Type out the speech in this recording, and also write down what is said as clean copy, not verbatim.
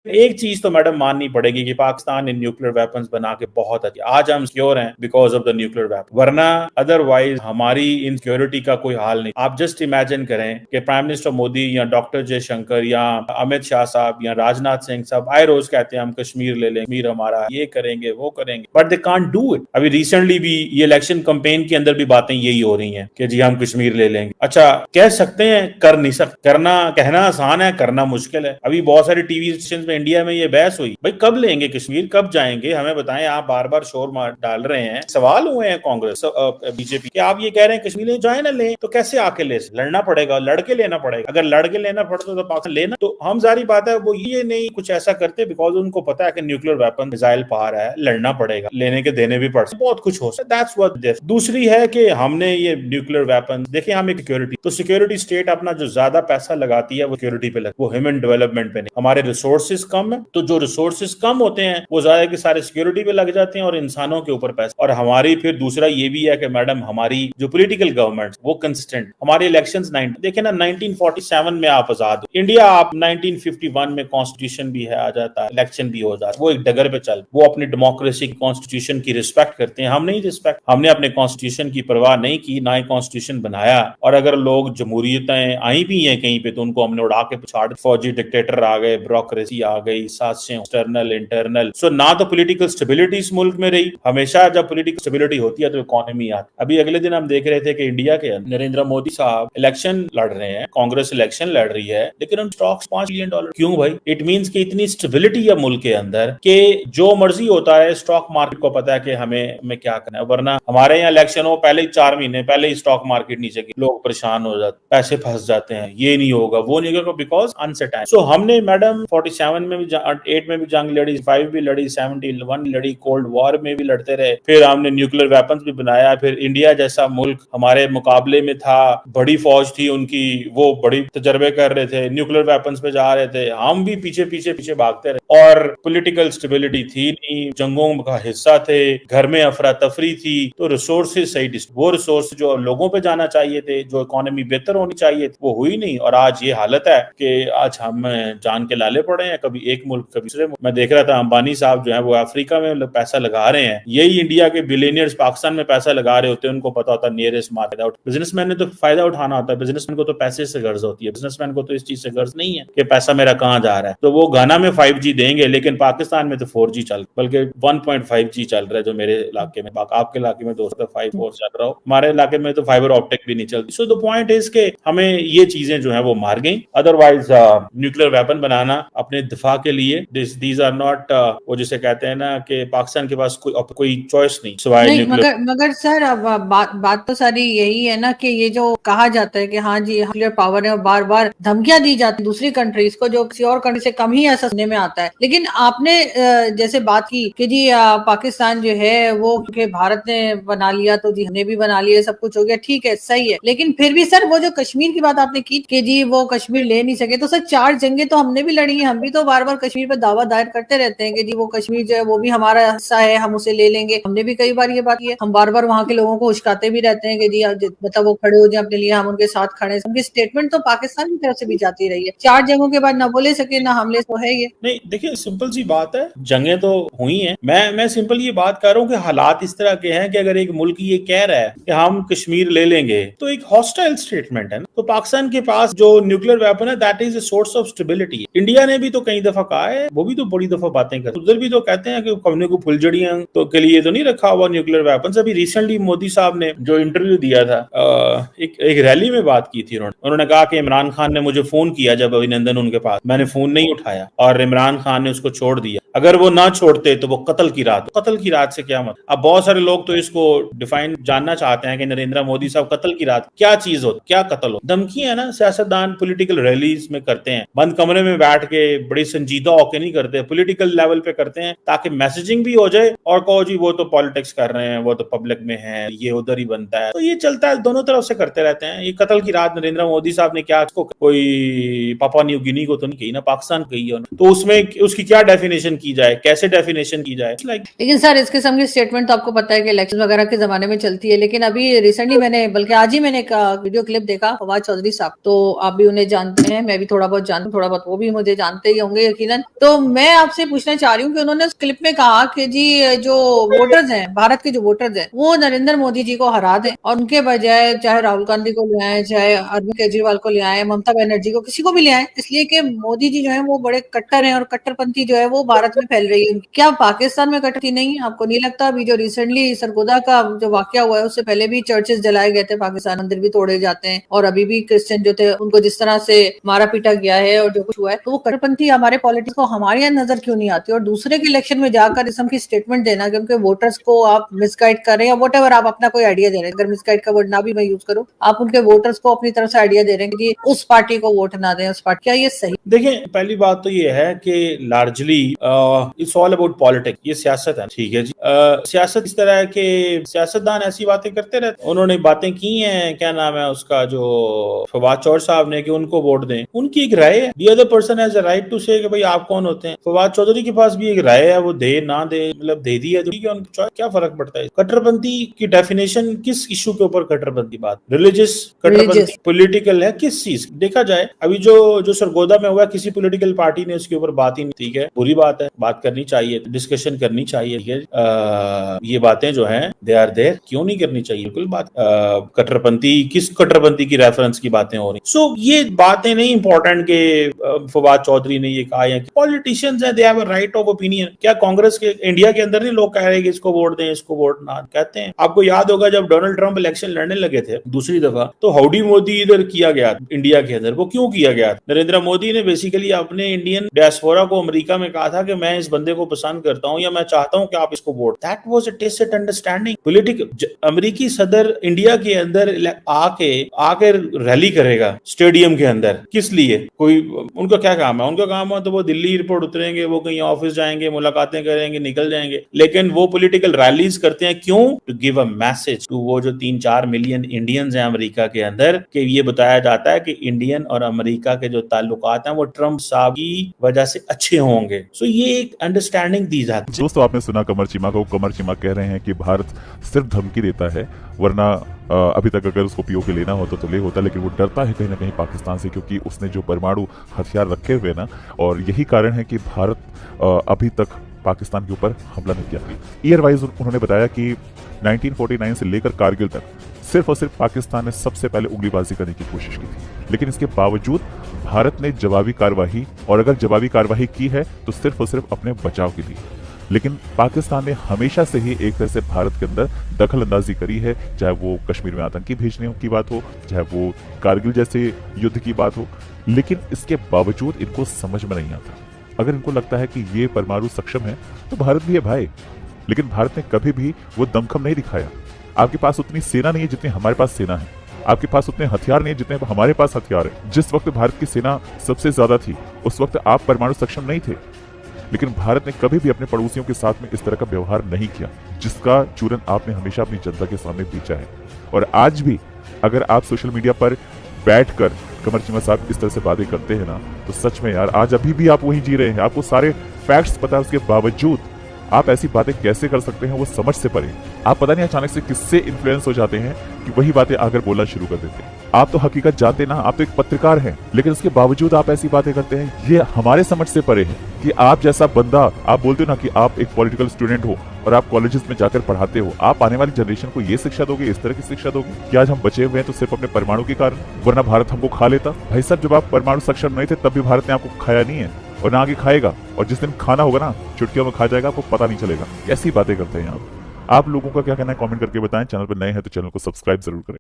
एक चीज तो मैडम माननी पड़ेगी कि पाकिस्तान ने न्यूक्लियर वेपन्स बना के बहुत अच्छी, आज हम सिक्योर हैं because of the nuclear weapon, वरना अदरवाइज हमारी इनसिक्योरिटी का कोई हाल नहीं। आप जस्ट इमेजिन करें कि प्राइम मिनिस्टर मोदी या डॉक्टर जयशंकर या अमित शाह साहब या राजनाथ सिंह साहब आए रोज कहते हैं हम कश्मीर ले लेंगे, कश्मीर हमारा, ये करेंगे वो करेंगे, but they can't do it. अभी रिसेंटली भी ये इलेक्शन कैंपेन के अंदर भी बातें यही हो रही हैं कि जी हम कश्मीर ले लेंगे। अच्छा, कह सकते हैं, कर नहीं सकते। करना, कहना आसान है, करना मुश्किल है। अभी बहुत सारे टीवी स्टेशन में इंडिया में ये बहस हुई, भाई कब लेंगे कश्मीर, कब जाएंगे, हमें बताएं। आप बार बार शोर मार डाल रहे हैं, सवाल हुए हैं कांग्रेस बीजेपी के, आप ये कह रहे हैं कश्मीर ले जाए ना ले, तो कैसे आके ले, लड़ना पड़ेगा, लड़के लेना पड़ेगा। अगर लड़के लेना पड़ता तो पाकिस्तान लेना, तो हम जारी बात है वो ये नहीं कुछ ऐसा करते बिकॉज उनको पता है कि न्यूक्लियर वेपन मिसाइल पार है, लड़ना पड़ेगा, लेने के देने भी पड़ते, बहुत कुछ हो सकता है। That's what this. दूसरी है कि हमने ये न्यूक्लियर वेपन, देखिए हम एक सिक्योरिटी, तो सिक्योरिटी स्टेट अपना जो ज्यादा पैसा लगाती है वो सिक्योरिटी पे लगता है, वो ह्यूमन डेवलपमेंट पे नहीं। हमारे रिसोर्सेज कम है, तो जो रिसोर्सेज कम होते हैं वो ज्यादा के सारे सिक्योरिटी पे लग जाते हैं और इंसानों के ऊपर पैसा। और हमारी फिर दूसरा ये भी है कि मैडम हमारी जो पॉलिटिकल गवर्नमेंट वो कंसिस्टेंट, हमारे इलेक्शंस देखिए ना 1947 में आप आजाद हो इंडिया, आप 1951 में कॉन्स्टिट्यूशन भी है आ जाता है, इलेक्शन भी हो जाता है, वो एक डगर पे चल, वो अपनी डेमोक्रेसी कॉन्स्टिट्यूशन की रिस्पेक्ट करते हैं, हम नहीं रिस्पेक्ट, हमने अपने कॉन्स्टिट्यूशन की परवाह नहीं की, ना ही कॉन्स्टिट्यूशन बनाया। और अगर लोग जमहूरियतें आई भी हैं कहीं पे तो उनको हमने उड़ा के पछाड़, फौजी डिक्टेटर आ गए, ब्यूरोक्रेसी आ गई, साजिशें एक्सटर्नल इंटरनल, सो ना तो पॉलिटिकल स्टेबिलिटी इस मुल्क में रही। हमेशा जब पॉलिटिकल स्टेबिलिटी होती है तो इकोनॉमी आती। अभी अगले दिन हम देख रहे थे कि इंडिया के नरेंद्र मोदी साहब इलेक्शन लड़ रहे हैं, कांग्रेस इलेक्शन लड़ रही है, लेकिन उन स्टॉक्स $5 बिलियन। क्यों भाई? इट मींस कि इतनी स्टेबिलिटी है मुल्क के अंदर कि जो मर्जी होता है, स्टॉक मार्केट को पता है कि हमें क्या करना है। वरना हमारे यहाँ इलेक्शन हो पहले ही 4 महीने पहले ही स्टॉक मार्केट नीचे की, लोग परेशान हो जाते, पैसे फंस जाते हैं, ये नहीं होगा वो नहीं होगा बिकॉज अनसर्टेन। सो हमने मैडम 47 में भी 8 में भी जंग लड़ी, 5 भी लड़ी, 71 लड़ी, कोल्ड वॉर में भी लड़ते रहे, फिर हमने न्यूक्लियर वेपन्स भी बनाया, फिर इंडिया जैसा मुल्क हमारे मुकाबले में था, बड़ी फौज थी उनकी, वो बड़ी तजर्बे कर रहे थे, न्यूक्लियर वेपन्स पे जा रहे थे, हम भी पीछे पीछे पीछे भागते रहे। और पॉलिटिकल स्टेबिलिटी थी नहीं, जंगों का हिस्सा थे, घर में अफरा तफरी थी, तो रिसोर्सेज सही, वो रिसोर्स जो लोगों पे जाना चाहिए थे, जो इकोनॉमी बेहतर होनी चाहिए थी, वो हुई नहीं। और आज ये हालत है कि आज हम जान के लाले पड़े हैं, कभी एक मुल्क कभी दूसरे मुल्क। मैं देख रहा था अंबानी साहब जो है वो अफ्रीका में पैसा लगा रहे हैं, यही इंडिया के बिलियनियर्स पाकिस्तान में पैसा लगा रहे होते हैं, उनको पता होता है नियरेस्ट मार्केट। बिजनेसमैन ने तो फायदा उठाना होता है, बिजनेसमैन को तो पैसे से गर्ज होती है, बिजनेसमैन को तो इस चीज से गर्ज नहीं है कि पैसा मेरा कहां जा रहा है। तो वो गाना में 5G देंगे, लेकिन पाकिस्तान में तो 4G चल, बल्कि 1.5G चल रहा है जो मेरे इलाके में, आपके इलाके में दोस्तों 5-4 चल रहा हो, हमारे इलाके में तो फाइबर ऑप्टिक भी नहीं चलती। सो द पॉइंट इज के हमें ये चीजें जो है वो मार गई। अदरवाइज न्यूक्लियर वेपन बनाना अपने दिफा के लिए, दीज आर नॉट, वो जिसे कहते हैं ना कि पाकिस्तान के पास कोई चॉइस नहीं सिवाय नहीं, मगर सर अब बात तो सारी यही है ना कि ये जो कहा जाता है कि हाँ जी न्यूक्लियर पावर है और बार बार धमकियां दी जाती दूसरी कंट्रीज को, जो किसी और कंट्री से कम ही ऐसा सुनने में आता है। लेकिन आपने जैसे बात की कि जी पाकिस्तान जो है वो क्योंकि भारत ने बना लिया तो जी हमने भी बना लिया, सब कुछ हो गया, ठीक है सही है। लेकिन फिर भी सर वो जो कश्मीर की बात आपने की कि जी वो कश्मीर ले नहीं सके, तो सर 4 जंगें तो हमने भी लड़ी है, हम भी तो बार बार कश्मीर पर दावा दायर करते रहते हैं कि जी वो कश्मीर जो है वो भी हमारा हिस्सा है, हम उसे ले लेंगे। हमने भी कई बार ये बात की है, हम बार बार वहां के लोगों को उश्काते भी रहते हैं कि जी मतलब वो खड़े हो जाए अपने लिए, हम उनके साथ खड़े। उनकी स्टेटमेंट तो पाकिस्तान की तरफ से भी जाती रही है, 4 जंगों के बाद ना बोले सके ना हमले, तो है ये नहीं। देखिए सिंपल सी बात है, जंगें तो हुई हैं, मैं सिंपल ये बात कर रहा हूँ कि हालात इस तरह के हैं कि अगर एक मुल्क ये कह रहा है कि हम कश्मीर ले लेंगे तो एक हॉस्टाइल स्टेटमेंट है ना। तो पाकिस्तान के पास जो न्यूक्लियर वेपन है that is a source of stability. India ने भी तो कई दफा कहा है, वो भी तो बड़ी दफा बातें करते, उधर भी तो कहते हैं कि हमने को फुलझड़ियां तो के लिए तो नहीं रखा हुआ न्यूक्लियर वेपन। अभी रिसेंटली मोदी साहब ने जो इंटरव्यू दिया था, एक रैली में बात की थी, उन्होंने कहा कि इमरान खान ने मुझे फोन किया जब अभिनंदन उनके पास, मैंने फोन नहीं उठाया और इमरान खान ने उसको छोड़ दिया। अगर वो ना छोड़ते तो वो कत्ल की रात से क्या मतलब। अब बहुत सारे लोग तो इसको डिफाइन जानना चाहते हैं कि नरेंद्र मोदी साहब कत्ल की रात क्या चीज हो, क्या कत्ल हो। धमकियां ना सियासतदान पॉलिटिकल रैलीज में करते हैं, बंद कमरे में बैठ के बड़ी संजीदा होके नहीं करते, पॉलिटिकल लेवल पे करते हैं ताकि मैसेजिंग भी हो जाए और कहो जी वो तो पॉलिटिक्स कर रहे हैं, वो तो पब्लिक में है, ये उधर ही बनता है। तो ये चलता है, दोनों तरफ से करते रहते हैं। ये कत्ल की रात नरेंद्र मोदी साहब ने क्या, कोई पापा न्यू गिनी को तो नहीं कही ना, पाकिस्तान कही है, तो उसमें उसकी क्या डेफिनेशन की की जाए, कैसे डेफिनेशन की जाए। लेकिन सर इस किस्म की स्टेटमेंट तो आपको पता है कि इलेक्शन वगैरह के जमाने में चलती है, लेकिन अभी रिसेंटली मैंने, बल्कि आज ही मैंने एक वीडियो क्लिप देखा फवाद चौधरी साहब, तो आप भी उन्हें जानते हैं, मैं भी थोड़ा बहुत जानती हूँ, थोड़ा बहुत वो भी मुझे जानते ही होंगे यकीनन। तो मैं आपसे पूछना चाह रही हूँ कि उन्होंने उस क्लिप में कहा कि जी जो वोटर्स हैं, भारत के जो वोटर्स हैं, वो नरेंद्र मोदी जी को हरा दें और उनके बजाय चाहे राहुल गांधी को ले आए, चाहे अरविंद केजरीवाल को ले आए, ममता बनर्जी को, किसी को भी ले आए, इसलिए कि मोदी जी जो है वो बड़े कट्टर हैं और कट्टरपंथी जो है वो भारत में फैल रही है। क्या पाकिस्तान में कट्टरपंथी नहीं? आपको नहीं लगता? अभी जो रिसेंटली सरगोदा का जो वाकया हुआ है उससे पहले भी चर्चेस जलाए गए थे पाकिस्तान, मंदिर भी तोड़े जाते हैं, और अभी भी क्रिश्चियन जो थे उनको जिस तरह से मारा पीटा गया है और जो कुछ हुआ है, तो वो कट्टरपंथी हमारे पॉलिटिक्स को हमारे यहाँ नजर क्यों नहीं आती? और दूसरे के इलेक्शन में जाकर इस किस्म की स्टेटमेंट देना कि उनके वोटर्स को आप मिसगाइड कर रहे हैं, या वट एवर आप अपना कोई आइडिया दे रहे हैं, अगर मिसगाइड का वर्ड ना भी मैं यूज करूं, आप उनके वोटर्स को अपनी तरफ से आइडिया दे रहे हैं कि उस पार्टी को वोट ना दें, उस पार्टी, क्या ये सही? देखिए, पहली बात तो ये है कि largely it's all about politics, ये सियासत है, ठीक है जी। सियासत इस तरह है कि सियासतदान ऐसी बातें करते रहते, उन्होंने बातें की हैं, क्या नाम है उसका, जो फवाद चौधरी साहब ने, कि उनको वोट दें, उनकी एक राय है, the other person has a right to say कि भाई आप कौन होते हैं। फवाद चौधरी के पास भी एक राय है, वो दे ना दे, मतलब दे दी है तो ठीक है, उनकी चॉइस, क्या फर्क पड़ता है। कट्टरपंथी की डेफिनेशन किस इशू के ऊपर कट्टरपंथी? बात रिलीजियस कट्टरपंथी, पॉलिटिकल है, किस चीज? देखा जाए अभी जो सरगोदा में हुआ, किसी पॉलिटिकल पार्टी ने उसके ऊपर बात ही नहीं, ठीक है, बुरी बात है, बात करनी चाहिए, डिस्कशन करनी चाहिए, ठीक है। ये बातें जो हैं दे आर देयर, क्यों नहीं करनी चाहिए, बिल्कुल बात। कट्टरपंथी, किस कट्टरपंथी की रेफरेंस की बातें हो रही? सो ये बातें नहीं इंपॉर्टेंट के फवाद चौधरी ने ये कहा है कि पॉलिटिशियंस हैं, they have a right of opinion. क्या कांग्रेस के इंडिया के अंदर नहीं लोग कह रहे हैं कि इसको वोट दें, इसको वोट ना कहते हैं? आपको याद होगा जब डोनाल्ड ट्रंप इलेक्शन लड़ने लगे थे दूसरी दफा, तो हाउडी मोदी इधर किया गया इंडिया के अंदर। वो क्यों किया गया? नरेंद्र मोदी ने बेसिकली अपने इंडियन डायस्पोरा को अमेरिका में कहा था कि मैं इस बंदे को पसंद करता हूं, या मैं चाहता हूं कि आप इसको vote. That was a tacit understanding. Political अमेरिकी सदर इंडिया के अंदर आके रैली करेगा स्टेडियम के अंदर, किस लिए? कोई उनका क्या काम है? उनका काम है तो वो दिल्ली एयरपोर्ट उतरेंगे, वो कहीं ऑफिस जाएंगे, मुलाकातें करेंगे, निकल जाएंगे, लेकिन वो पॉलिटिकल रैलीज करते हैं क्यों? To give a message to वो जो 3-4 मिलियन इंडियंस हैं अमेरिका के अंदर, कि ये बताया जाता है कि इंडियन और अमेरिका के जो ताल्लुकात हैं वो ट्रंप साहब की वजह से अच्छे होंगे। सो ये एक अंडरस्टैंडिंग दी जाती है। दोस्तों, आपने सुना कमर चीमा को। कमर चीमा कह रहे हैं कि भारत सिर्फ धमकी देता है, वरना अभी तक अगर उसको पीओके लेना होता तो ले होता, लेकिन वो डरता है कहीं ना कहीं पाकिस्तान से, क्योंकि उसने जो परमाणु हथियार रखे हुए ना, और यही कारण है कि भारत अभी तक पाकिस्तान के ऊपर हमला नहीं किया। ईयर वाइज उन्होंने बताया कि 1949 से लेकर कारगिल तक सिर्फ और सिर्फ पाकिस्तान ने सबसे पहले उंगलीबाजी करने की कोशिश की थी, लेकिन इसके बावजूद भारत ने जवाबी कार्रवाई, और अगर जवाबी कार्रवाई की है तो सिर्फ और सिर्फ अपने बचाव के लिए। लेकिन पाकिस्तान ने हमेशा से ही एक तरह से भारत के अंदर दखल अंदाजी करी है, चाहे वो कश्मीर में आतंकी भेजने की बात हो, चाहे वो कारगिल जैसे युद्ध की बात हो, लेकिन इसके बावजूद इनको समझ में नहीं आता। अगर इनको लगता है कि ये परमाणु सक्षम है तो भारत भी है भाई, लेकिन भारत ने कभी भी वो दमखम नहीं दिखाया। आपके पास उतनी सेना नहीं है जितनी हमारे पास सेना है, आपके पास उतने हथियार नहीं है जितने हमारे पास हथियार है। जिस वक्त भारत की सेना सबसे ज्यादा थी उस वक्त आप परमाणु सक्षम नहीं थे, लेकिन भारत ने कभी भी अपने पड़ोसियों के साथ में इस तरह का व्यवहार नहीं किया, जिसका चूरन आपने हमेशा अपनी जनता के सामने पीछा है। और आज भी अगर आप सोशल मीडिया पर बैठकर कमर चीमा साहब इस तरह से बातें करते हैं ना, तो सच में यार आज अभी भी आप वहीं जी रहे हैं, आपको सारे फैक्ट्स पता है, उसके बावजूद आप ऐसी बातें कैसे कर सकते हैं? वो समझ से परे। आप पता नहीं अचानक से किससे इन्फ्लुएंस हो जाते हैं कि वही बातें आकर बोलना शुरू कर देते हैं। आप तो हकीकत जानते ना, आप तो एक पत्रकार हैं, लेकिन उसके बावजूद आप ऐसी बातें करते हैं। ये हमारे समझ से परे है कि आप जैसा बंदा, आप बोलते हो ना कि आप एक पॉलिटिकल स्टूडेंट हो और आप कॉलेजेस में जाकर पढ़ाते हो, आप आने वाली जनरेशन को ये शिक्षा दोगे, इस तरह की शिक्षा दोगे कि आज हम बचे हुए हैं तो सिर्फ अपने परमाणु के कारण, वरना भारत हमको खा लेता। भाई साहब, जब आप परमाणु सक्षम नहीं थे तब भी भारत ने आपको खाया नहीं है और ना आगे खाएगा, और जिस दिन खाना होगा ना चुटकियों में खा जाएगा, आपको पता नहीं चलेगा। कैसी बातें करते हैं आप लोगों का क्या कहना है कमेंट करके बताएं। चैनल पर नए हैं तो चैनल को सब्सक्राइब जरूर करें।